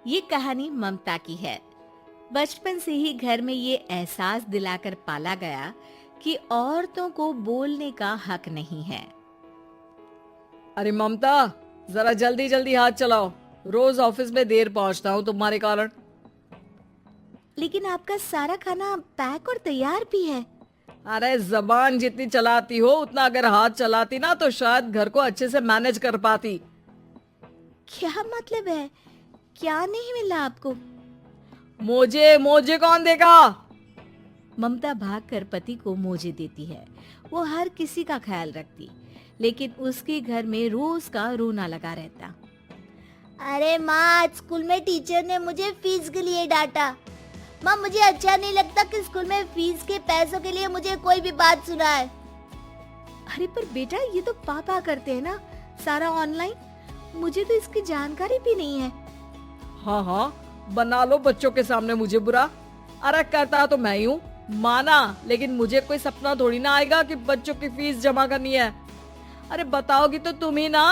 ये कहानी ममता की है। बचपन से ही घर में ये एहसास दिलाकर पाला गया कि औरतों को बोलने का हक नहीं है। अरे ममता, जरा जल्दी जल्दी हाथ चलाओ। रोज ऑफिस में देर पहुंचता हूँ तुम्हारे कारण। लेकिन आपका सारा खाना पैक और तैयार भी है। अरे जबान जितनी चलाती हो उतना अगर हाथ चलाती ना तो शायद घर को अच्छे से मैनेज कर पाती। क्या मतलब है? क्या नहीं मिला आपको? मुझे मुझे कौन देगा? ममता भागकर पति को मोजे देती है। वो हर किसी का ख्याल रखती, लेकिन उसके घर में रोज का रोना लगा रहता। अरे माँ, आज स्कूल में टीचर ने मुझे फीस के लिए डांटा। माँ, मुझे अच्छा नहीं लगता कि स्कूल में फीस के पैसों के लिए मुझे कोई भी बात सुनाए। अरे पर बेटा, ये तो पापा करते हैं ना, सारा ऑनलाइन। मुझे तो इसकी जानकारी भी नहीं है। हाँ हाँ, बना लो बच्चों के सामने मुझे बुरा। अरे करता तो मैं ही हूँ, माना, लेकिन मुझे कोई सपना थोड़ी ना आएगा कि बच्चों की फीस जमा करनी है। अरे बताओगी तो तुम ही ना।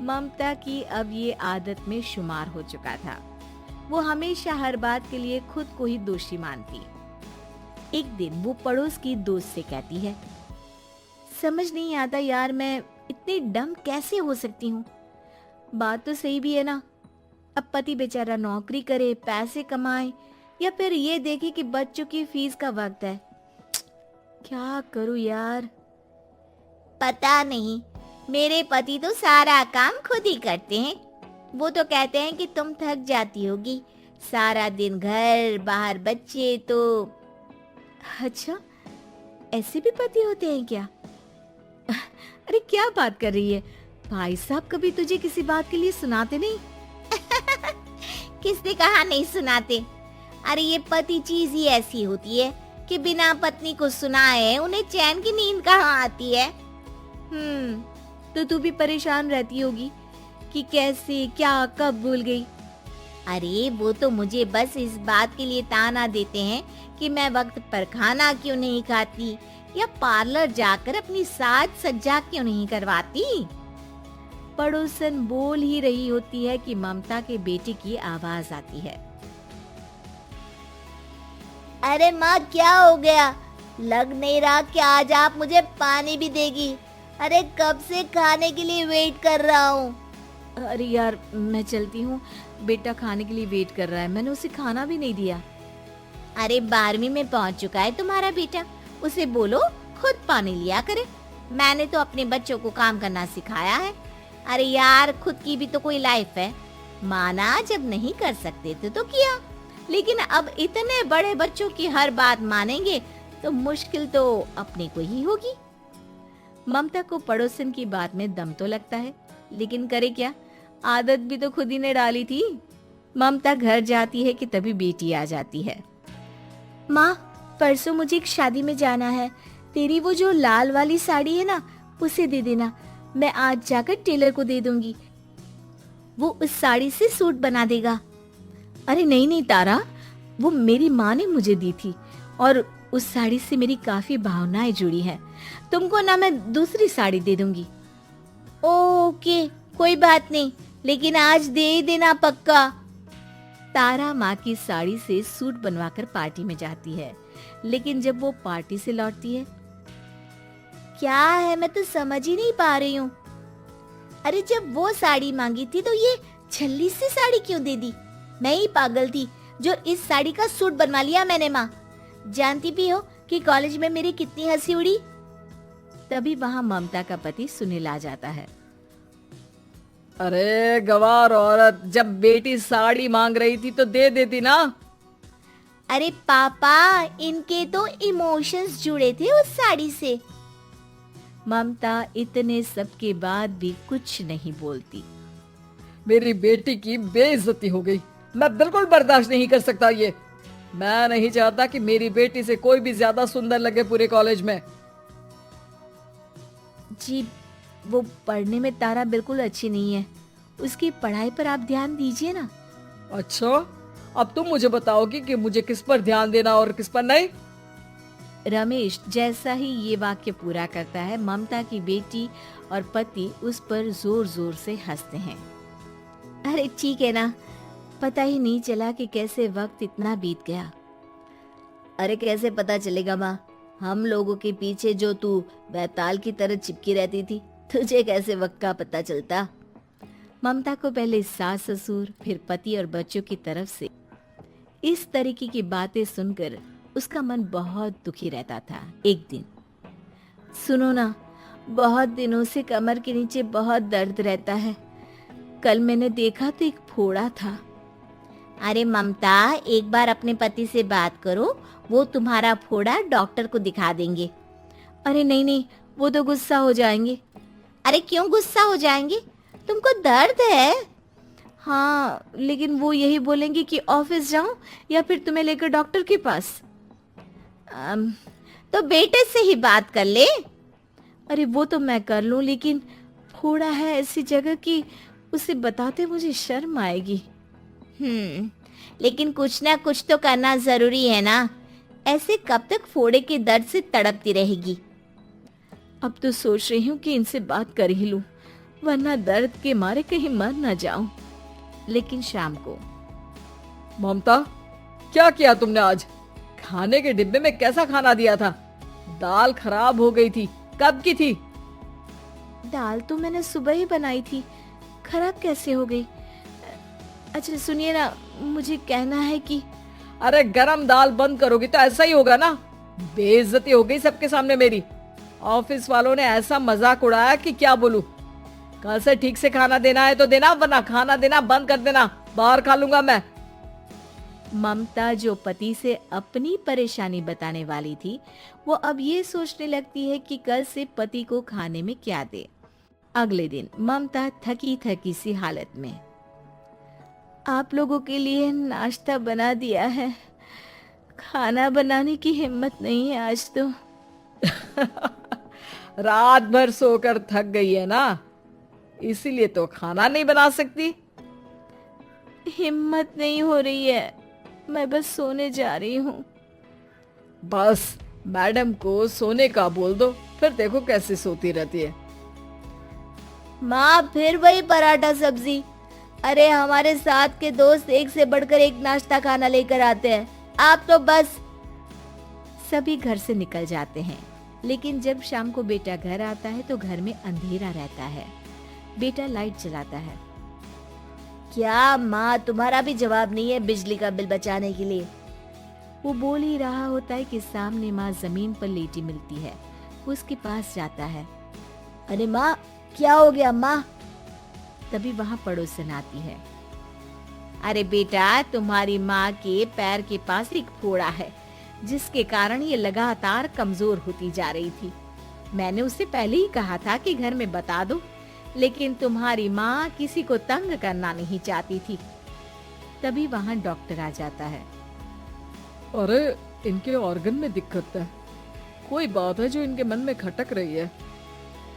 ममता की अब ये आदत में शुमार हो चुका था। वो हमेशा हर बात के लिए खुद को ही दोषी मानती। एक दिन वो पड़ोस की दोस्त से कहती है, समझ नहीं आता यार, मैं इतनी डम कैसे हो सकती हूँ। बात तो सही भी है ना। अब पति बेचारा नौकरी करे, पैसे कमाए, या फिर ये देखे कि बच्चों की फीस का वक्त है। क्या करूँ यार। पता नहीं, मेरे पति तो सारा काम खुद ही करते हैं। वो तो कहते हैं कि तुम थक जाती होगी, सारा दिन घर बाहर बच्चे। तो अच्छा, ऐसे भी पति होते हैं क्या? अरे क्या बात कर रही है? भाई साहब कभी तुझे किसी बात के लिए सुनाते नहीं? किसने कहा नहीं सुनाते? अरे ये पति चीज ही ऐसी होती है कि बिना पत्नी को सुनाए उन्हें चैन की नींद कहाँ आती है। तो तू भी परेशान रहती होगी कि कैसे, क्या, कब भूल गई। अरे वो तो मुझे बस इस बात के लिए ताना देते हैं कि मैं वक्त पर खाना क्यों नहीं खाती या पार्लर जाकर अपनी साज सज्जा क्यों नहीं करवाती। पड़ोसन बोल ही रही होती है कि ममता के बेटे की आवाज आती है। अरे माँ, क्या हो गया? लग नहीं रहा कि आज आप मुझे पानी भी देगी। अरे कब से खाने के लिए वेट कर रहा हूँ। अरे यार, मैं चलती हूँ। बेटा खाने के लिए वेट कर रहा है, मैंने उसे खाना भी नहीं दिया। अरे 12वीं में पहुँच चुका है तुम्हारा बेटा, उसे बोलो खुद पानी लिया करे। मैंने तो अपने बच्चों को काम करना सिखाया है। अरे यार, खुद की भी तो कोई लाइफ है। माना जब नहीं कर सकते थे तो किया, लेकिन अब इतने बड़े बच्चों की हर बात मानेंगे तो मुश्किल तो अपने को ही होगी। ममता को पड़ोसन की बात में दम तो लगता है, लेकिन करे क्या, आदत भी तो खुद ही ने डाली थी। ममता घर जाती है कि तभी बेटी आ जाती है। माँ, परसों मुझे एक शादी में जाना है। तेरी वो जो लाल वाली साड़ी है ना, उसे दे देना। मैं आज जाकर टेलर को दे दूंगी, वो उस साड़ी से सूट बना देगा। अरे नहीं नहीं तारा, वो मेरी माँ ने मुझे दी थी और उस साड़ी से मेरी काफी भावनाएं जुड़ी हैं। तुमको ना मैं दूसरी साड़ी दे दूंगी। ओके, कोई बात नहीं, लेकिन आज दे ही देना पक्का। तारा माँ की साड़ी से सूट बनवाकर पार्टी में जाती है, लेकिन जब वो पार्टी से लौटती है, क्या है, मैं तो समझ ही नहीं पा रही हूँ। अरे जब वो साड़ी मांगी थी तो ये छल्ली सी साड़ी क्यों दे दी? मैं ही पागल थी जो इस साड़ी का सूट बनवा लिया मैंने। माँ, जानती भी हो कि कॉलेज में मेरी कितनी हंसी उड़ी। तभी वहाँ ममता का पति सुनील आ जाता है। अरे गवार औरत, जब बेटी साड़ी मांग रही थी तो दे देती ना। अरे पापा, इनके तो इमोशंस जुड़े थे उस साड़ी से। ममता इतने सब के बाद भी कुछ नहीं बोलती। मेरी बेटी की बेइज्जती हो गई। मैं बिल्कुल बर्दाश्त नहीं कर सकता ये। मैं नहीं चाहता कि मेरी बेटी से कोई भी ज्यादा सुंदर लगे पूरे कॉलेज में। जी, वो पढ़ने में तारा बिल्कुल अच्छी नहीं है, उसकी पढ़ाई पर आप ध्यान दीजिए ना। अच्छा, अब तुम मुझे बताओगी कि मुझे किस पर ध्यान देना और किस पर नहीं। रमेश जैसा ही ये वाक्य पूरा करता है, ममता की बेटी और पति उस पर जोर जोर से हंसते हैं। अरे ठीक है ना, पता ही नहीं चला कि कैसे वक्त इतना बीत गया। अरे कैसे पता चलेगा माँ, हम लोगों के पीछे जो तू बैताल की तरह चिपकी रहती थी, तुझे कैसे वक्त का पता चलता। ममता को पहले सास ससुर, फिर पति और बच्चों की तरफ से इस तरीके की बातें सुनकर उसका मन बहुत दुखी रहता था। एक दिन, सुनो ना, बहुत दिनों से कमर के नीचे बहुत दर्द रहता है। कल मैंने देखा तो एक फोड़ा था। अरे ममता, एक बार अपने पति से बात करो, वो तुम्हारा फोड़ा डॉक्टर को दिखा देंगे। अरे नहीं नहीं, वो तो गुस्सा हो जाएंगे। अरे क्यों गुस्सा हो जाएंगे, तुमको दर्द है। हाँ, लेकिन वो यही बोलेंगे कि ऑफिस जाऊं या फिर तुम्हें लेकर डॉक्टर के पास। तो बेटे से ही बात कर ले। अरे वो तो मैं कर लूं, लेकिन फोड़ा है ऐसी जगह कि उसे बताते मुझे शर्म आएगी। लेकिन कुछ ना कुछ तो करना जरूरी है ना, ऐसे कब तक फोड़े के दर्द से तड़पती रहेगी। अब तो सोच रही हूँ कि इनसे बात कर ही लूं, वरना दर्द के मारे कहीं मर ना जाऊं। लेकिन शाम को, ममता, क्या किया तुमने आज? खाने के डिब्बे में कैसा खाना दिया था? दाल खराब हो गई थी। कब की थी? दाल तो मैंने सुबह ही बनाई थी, खराब कैसे हो गई? अच्छा सुनिए ना, मुझे कहना है कि अरे गरम दाल बंद करोगी तो ऐसा ही होगा ना। बेइज्जती हो गई सबके सामने मेरी। ऑफिस वालों ने ऐसा मजाक उड़ाया कि क्या बोलूं। कल से ठीक से खाना देना है तो देना, वरना खाना देना बंद कर देना। बाहर खा लूंगा मैं। ममता, जो पति से अपनी परेशानी बताने वाली थी, वो अब ये सोचने लगती है कि कल से पति को खाने में क्या दे। अगले दिन ममता थकी थकी सी हालत में, आप लोगों के लिए नाश्ता बना दिया है, खाना बनाने की हिम्मत नहीं है आज तो। रात भर सोकर थक गई है ना, इसीलिए तो खाना नहीं बना सकती। हिम्मत नहीं हो रही है, मैं बस सोने जा रही हूँ। बस मैडम को सोने का बोल दो, फिर देखो कैसे सोती रहती है। माँ, फिर वही पराठा सब्जी। अरे हमारे साथ के दोस्त एक से बढ़कर एक नाश्ता खाना लेकर आते हैं, आप तो बस। सभी घर से निकल जाते हैं, लेकिन जब शाम को बेटा घर आता है तो घर में अंधेरा रहता है। बेटा लाइट जलाता है। क्या माँ, तुम्हारा भी जवाब नहीं है बिजली का बिल बचाने के लिए? वो बोल ही रहा होता है कि सामने माँ जमीन पर लेटी मिलती है। वो उसके पास जाता है। अरे माँ, क्या हो गया माँ? तभी वहाँ पड़ोसन आती है। अरे बेटा, तुम्हारी माँ के पैर के पास एक फोड़ा है, जिसके कारण ये लगातार कमजोर होती जा रही थी। मैंने उसे पहले ही कहा था कि घर में बता दो, लेकिन तुम्हारी माँ किसी को तंग करना नहीं चाहती थी। तभी वहाँ डॉक्टर आ जाता है। अरे इनके ऑर्गन में दिक्कत है, कोई बात है जो इनके मन में खटक रही है।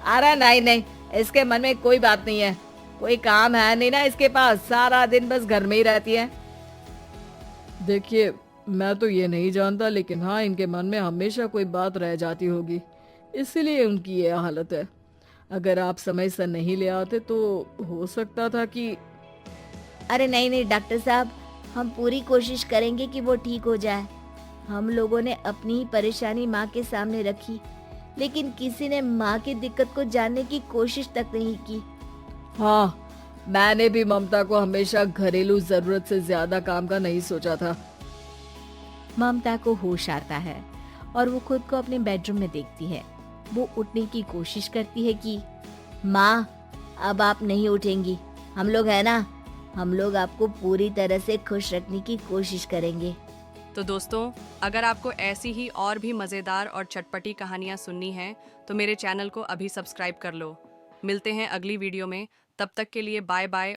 अरे नहीं नहीं, इसके मन में कोई बात नहीं है, कोई काम है नहीं ना इसके पास, सारा दिन बस घर में ही रहती है। देखिए, मैं तो ये नहीं जानता, लेकिन हाँ, इनके मन में हमेशा कोई बात रह जाती होगी, इसीलिए उनकी ये हालत है। अगर आप समय से नहीं ले आते तो हो सकता था कि। अरे नहीं नहीं डॉक्टर साहब, हम पूरी कोशिश करेंगे कि वो ठीक हो जाए। हम लोगों ने अपनी ही परेशानी माँ के सामने रखी, लेकिन किसी ने माँ की दिक्कत को जानने की कोशिश तक नहीं की। हाँ, मैंने भी ममता को हमेशा घरेलू जरूरत से ज्यादा काम का नहीं सोचा था। ममता को होश आता है और वो खुद को अपने बेडरूम में देखती है। वो उठने की कोशिश करती है कि माँ, अब आप नहीं उठेंगी, हम लोग है ना, हम लोग आपको पूरी तरह से खुश रखने की कोशिश करेंगे। तो दोस्तों, अगर आपको ऐसी ही और भी मज़ेदार और चटपटी कहानियाँ सुननी हैं तो मेरे चैनल को अभी सब्सक्राइब कर लो। मिलते हैं अगली वीडियो में, तब तक के लिए बाय बाय